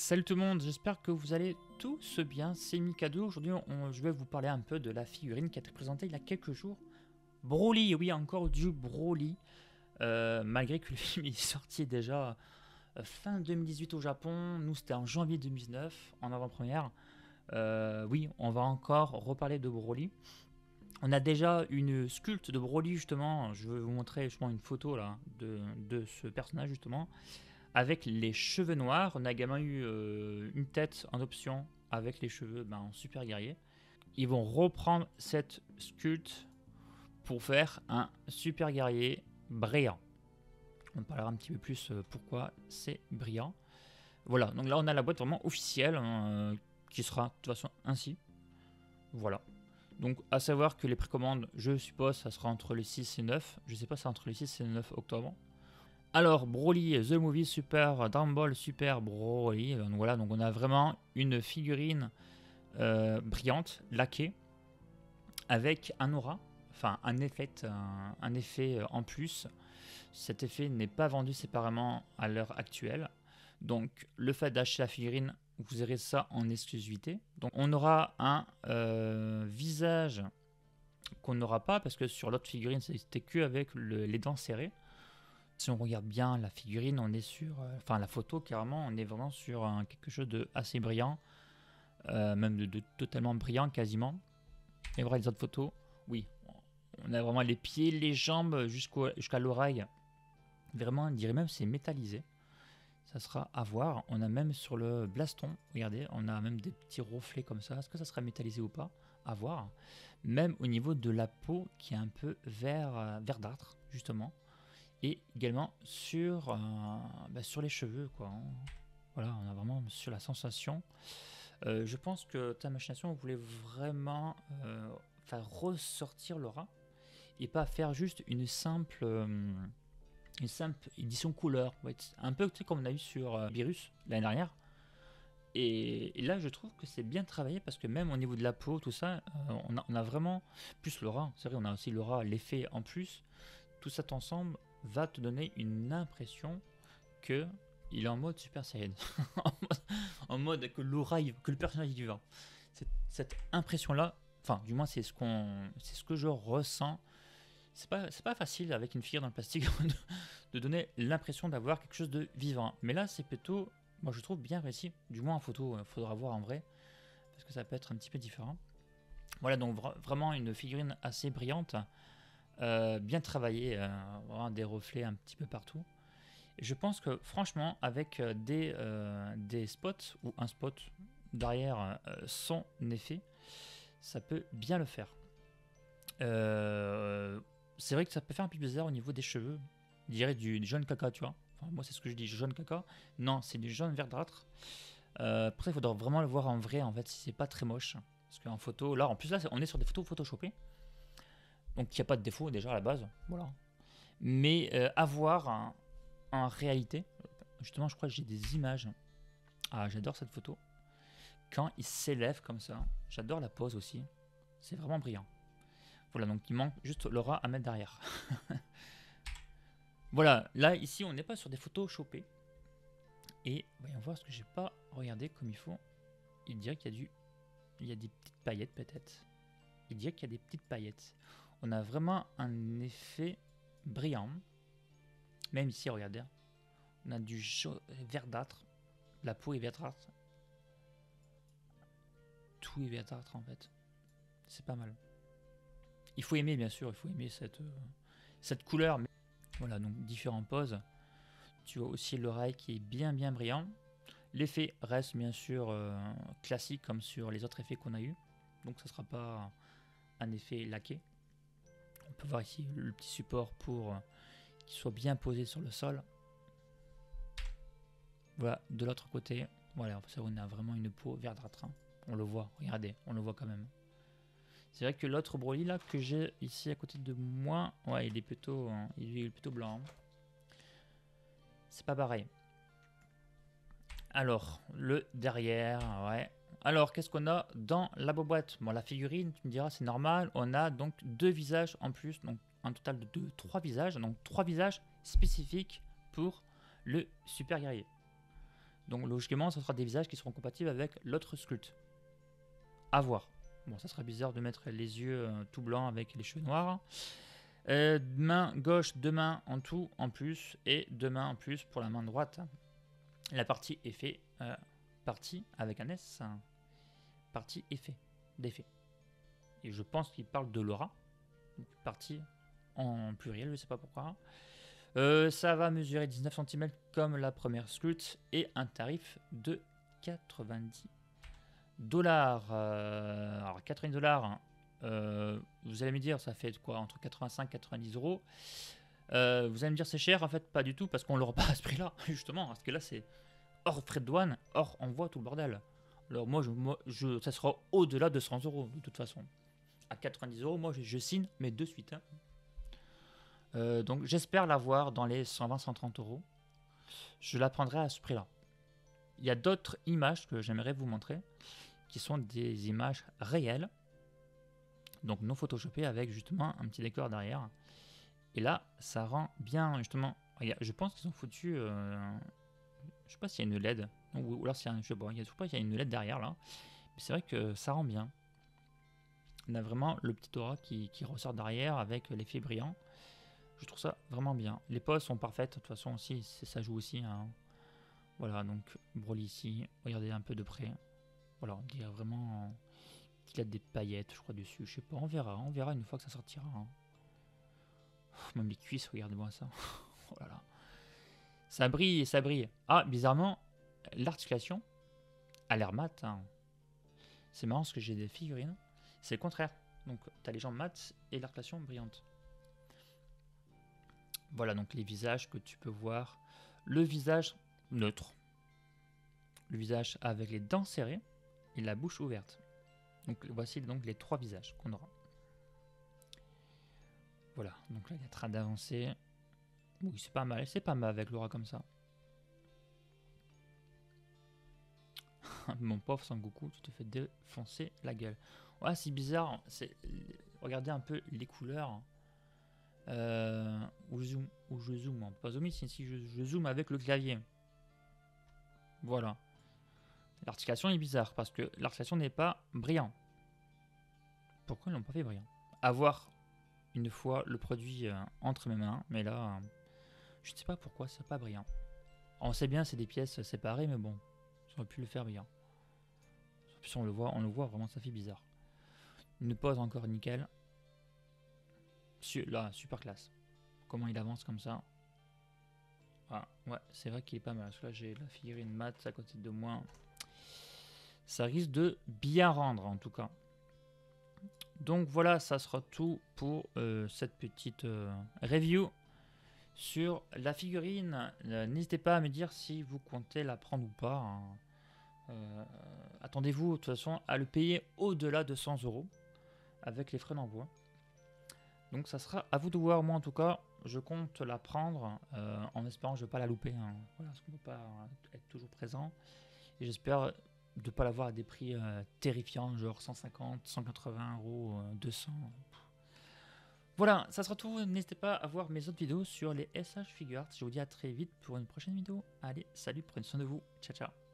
Salut tout le monde, j'espère que vous allez tous bien, c'est Mikado. Aujourd'hui je vais vous parler un peu de la figurine qui a été présentée il y a quelques jours. Broly, oui encore du Broly, malgré que le film est sorti déjà fin 2018 au Japon, nous c'était en janvier 2019 en avant-première. Oui, on va encore reparler de Broly. On a déjà une sculpte de Broly justement, je vais vous montrer justement une photo là de ce personnage justement. Avec les cheveux noirs, on a également eu une tête en option avec les cheveux en super guerrier. Ils vont reprendre cette sculpte pour faire un super guerrier brillant. On parlera un petit peu plus pourquoi c'est brillant. Voilà, donc là on a la boîte vraiment officielle qui sera de toute façon ainsi. Voilà. Donc à savoir que les précommandes, je suppose, ça sera entre les 6 et 9. Je sais pas, c'est entre les 6 et 9 octobre. Alors, Broly, The Movie Super, Dragon Ball Super Broly. Donc voilà, donc on a vraiment une figurine brillante, laquée, avec un aura, enfin un effet en plus. Cet effet n'est pas vendu séparément à l'heure actuelle. Donc le fait d'acheter la figurine, vous aurez ça en exclusivité. Donc on aura un visage qu'on n'aura pas, parce que sur l'autre figurine, c'était que avec les dents serrées. Si on regarde bien la figurine, on est sur, enfin la photo carrément, on est vraiment sur quelque chose de assez brillant, même de totalement brillant quasiment. Et voilà les autres photos, oui, on a vraiment les pieds, les jambes jusqu'à l'oreille. Vraiment, on dirait même c'est métallisé. Ça sera à voir. On a même sur le blaston, regardez, on a même des petits reflets comme ça. Est-ce que ça sera métallisé ou pas? À voir. Même au niveau de la peau qui est un peu verdâtre justement. Et également sur les cheveux, quoi. Voilà, on a vraiment sur la sensation. Je pense que ta machination voulait vraiment faire ressortir l'aura et pas faire juste une simple édition couleur. Ouais, un peu comme on a eu sur Virus l'année dernière. Et là, je trouve que c'est bien travaillé parce que même au niveau de la peau, tout ça, on a vraiment plus l'aura. C'est vrai, on a aussi l'aura, l'effet en plus. Tout ça ensemble va te donner une impression que il est en mode Super Saiyan. En mode que l'aura, que le personnage y va. Cette impression-là, enfin, du moins, c'est ce que je ressens. C'est pas facile avec une figure dans le plastique de donner l'impression d'avoir quelque chose de vivant. Mais là, c'est plutôt, moi, je trouve bien réussi. Du moins en photo, il faudra voir en vrai, parce que ça peut être un petit peu différent. Voilà, donc vraiment une figurine assez brillante. Bien travaillé, vraiment des reflets un petit peu partout. Et je pense que franchement, avec des spots ou un spot derrière son effet, ça peut bien le faire. C'est vrai que ça peut faire un peu bizarre au niveau des cheveux. Je dirais du jaune caca, tu vois. Enfin, moi, c'est ce que je dis, jaune caca. Non, c'est du jaune verdâtre. Après, il faudra vraiment le voir en vrai, en fait, si c'est pas très moche. Parce qu'en photo, là, en plus, là, on est sur des photos photoshopées. Donc il n'y a pas de défaut déjà à la base, voilà. Mais à voir en réalité, justement je crois que j'ai des images. Ah, j'adore cette photo. Quand il s'élève comme ça, j'adore la pose aussi. C'est vraiment brillant. Voilà, donc il manque juste l'aura à mettre derrière. Voilà, là ici on n'est pas sur des photos chopées. Et voyons voir ce que j'ai pas regardé comme il faut. Il dirait qu'il y a des petites paillettes peut-être. Il dirait qu'il y a des petites paillettes. On a vraiment un effet brillant. Même ici, regardez. On a du verdâtre. La peau est verdâtre. Tout est verdâtre en fait. C'est pas mal. Il faut aimer bien sûr, il faut aimer cette couleur. Mais voilà, donc différentes poses. Tu vois aussi l'oreille qui est bien brillant. L'effet reste bien sûr classique comme sur les autres effets qu'on a eu. Donc ça ne sera pas un effet laqué. On peut voir ici le petit support pour qu'il soit bien posé sur le sol. Voilà, de l'autre côté, voilà, on a vraiment une peau verdâtre. Hein. On le voit, regardez, on le voit quand même. C'est vrai que l'autre Broly là que j'ai ici à côté de moi, ouais, il est plutôt blanc. Hein. C'est pas pareil. Alors, le derrière, ouais. Alors, qu'est-ce qu'on a dans la boîte? Bon, la figurine, tu me diras, c'est normal. On a donc 2 visages en plus, donc un total de 3 visages. Donc 3 visages spécifiques pour le super guerrier. Donc logiquement, ce sera des visages qui seront compatibles avec l'autre sculpte. À voir. Bon, ça serait bizarre de mettre les yeux tout blancs avec les cheveux noirs. Main gauche, 2 mains en tout en plus et 2 mains en plus pour la main droite. La partie effet, partie avec un S, partie effet, d'effet. Et je pense qu'il parle de l'aura, partie en pluriel, je sais pas pourquoi. Ça va mesurer 19 cm comme la première sculpte et un tarif de 90 $. Alors 90 $, vous allez me dire, ça fait quoi entre 85 et 90 €. Vous allez me dire c'est cher, en fait pas du tout parce qu'on l'aura pas à ce prix là justement, parce que là c'est hors frais de douane, hors envoi, tout le bordel. Alors moi, ça sera au-delà de 100 € de toute façon. À 90 €, moi je signe, mais de suite. Hein. Donc j'espère l'avoir dans les 120-130 €. Je la prendrai à ce prix là. Il y a d'autres images que j'aimerais vous montrer, qui sont des images réelles, donc non photoshopées, avec justement un petit décor derrière. Et là, ça rend bien, justement. Je pense qu'ils ont foutu. Je sais pas s'il y a une LED. Ou alors s'il y a, je sais pas, je sais pas, il y a une LED derrière là. Mais c'est vrai que ça rend bien. On a vraiment le petit aura qui ressort derrière avec l'effet brillant. Je trouve ça vraiment bien. Les poses sont parfaites. De toute façon, aussi, ça joue aussi. Hein. Voilà, donc Broly ici. Regardez un peu de près. Voilà, on dirait vraiment qu'il a des paillettes, je crois, dessus. Je sais pas, on verra une fois que ça sortira. Hein. Même les cuisses, regardez-moi ça. Oh là là. Ça brille et ça brille. Ah, bizarrement, l'articulation a l'air mat. Hein. C'est marrant parce que j'ai des figurines. C'est le contraire. Donc, tu as les jambes mates et l'articulation brillante. Voilà donc les visages que tu peux voir. Le visage neutre. Le visage avec les dents serrées et la bouche ouverte. Donc, voici donc les 3 visages qu'on aura. Voilà, donc là il est en train d'avancer. Oui, c'est pas mal avec l'aura comme ça. Mon pauvre Sangoku, tu te fais défoncer la gueule. Ouais, c'est bizarre. Regardez un peu les couleurs. Où je zoome. Hein. Pas zoom ici, je zoome avec le clavier. Voilà. L'articulation est bizarre parce que l'articulation n'est pas brillant. Pourquoi ils l'ont pas fait brillant? À voir une fois le produit entre mes mains, mais là, je ne sais pas pourquoi c'est pas brillant. On sait bien c'est des pièces séparées, mais bon, j'aurais pu le faire brillant. Si on le voit vraiment, ça fait bizarre. Une pose encore nickel. Là, super classe. Comment il avance comme ça. Ah, ouais, c'est vrai qu'il est pas mal. Parce que là, j'ai la figurine mat à côté de moi. Ça risque de bien rendre, en tout cas. Donc voilà, ça sera tout pour cette petite review sur la figurine. N'hésitez pas à me dire si vous comptez la prendre ou pas. Hein. Attendez-vous de toute façon à le payer au-delà de 100 € avec les frais d'envoi. Donc ça sera à vous de voir. Moi en tout cas, je compte la prendre en espérant que je ne vais pas la louper. Hein. Voilà, parce qu'on ne peut pas être toujours présent. Et j'espère de ne pas l'avoir à des prix terrifiants, genre 150, 180 €, 200. Voilà, ça sera tout. N'hésitez pas à voir mes autres vidéos sur les SH Figure Arts. Je vous dis à très vite pour une prochaine vidéo. Allez, salut, prenez soin de vous. Ciao, ciao.